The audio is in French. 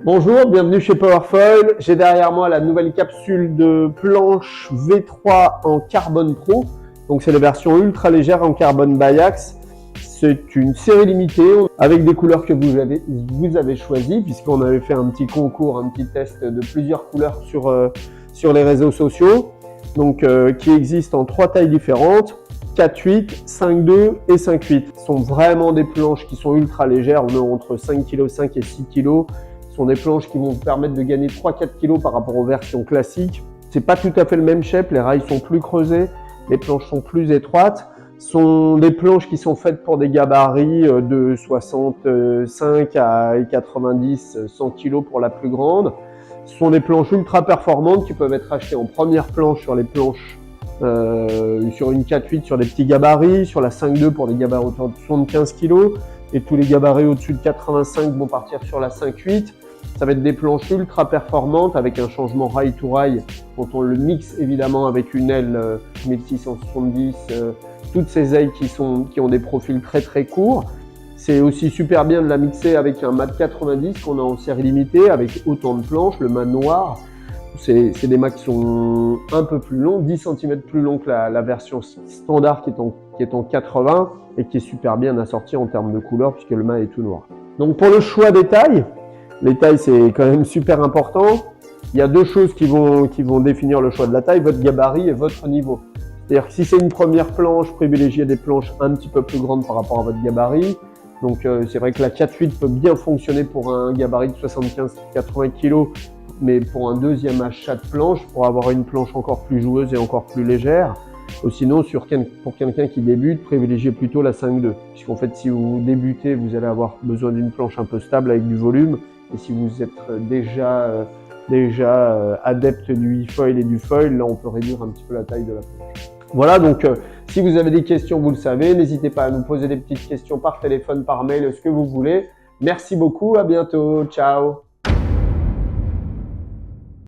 Bonjour, bienvenue chez Powerfoil. J'ai derrière moi la nouvelle capsule de planche V3 en carbone pro. Donc c'est la version ultra légère en carbone Biax. C'est une série limitée avec des couleurs que vous avez choisies, puisqu'on avait fait un petit concours, un petit test de plusieurs couleurs sur les réseaux sociaux. Donc qui existent en 3 tailles différentes, 4,8, 5,2 et 5,8. Ce sont vraiment des planches qui sont ultra légères. On est entre 5,5 kg et 6 kg. Ce sont des planches qui vont vous permettre de gagner 3-4 kg par rapport aux versions classiques. C'est pas tout à fait le même shape, les rails sont plus creusés, les planches sont plus étroites. Ce sont des planches qui sont faites pour des gabarits de 65 à 90, 100 kg pour la plus grande. Ce sont des planches ultra performantes qui peuvent être achetées en première planche sur les planches, sur une 4,8 sur des petits gabarits, sur la 5,2 pour des gabarits autour de 75 kg. Et tous les gabarits au-dessus de 85 vont partir sur la 5,8. Ça va être des planches ultra performantes avec un changement rail to rail quand on le mixe évidemment avec une aile 1670, toutes ces ailes qui ont des profils très très courts. C'est aussi super bien de la mixer avec un mat 90 qu'on a en série limitée avec autant de planches, le mat noir. C'est des mats qui sont un peu plus longs, 10 cm plus long que la version standard qui est en 80 et qui est super bien assortie en termes de couleur puisque le mat est tout noir. Donc pour le choix des tailles, les tailles c'est quand même super important. Il y a deux choses qui vont définir le choix de la taille, votre gabarit et votre niveau. C'est-à-dire que si c'est une première planche, privilégiez des planches un petit peu plus grandes par rapport à votre gabarit. Donc c'est vrai que la 4,8 peut bien fonctionner pour un gabarit de 75-80 kg, mais pour un deuxième achat de planche, pour avoir une planche encore plus joueuse et encore plus légère. Ou sinon, pour quelqu'un qui débute, privilégiez plutôt la 5,2. Puisqu'en fait, si vous débutez, vous allez avoir besoin d'une planche un peu stable avec du volume. Et si vous êtes déjà adepte du e-foil et du foil, là on peut réduire un petit peu la taille de la planche. Voilà, donc si vous avez des questions, vous le savez, n'hésitez pas à nous poser des petites questions par téléphone, par mail, ce que vous voulez. Merci beaucoup, à bientôt, ciao.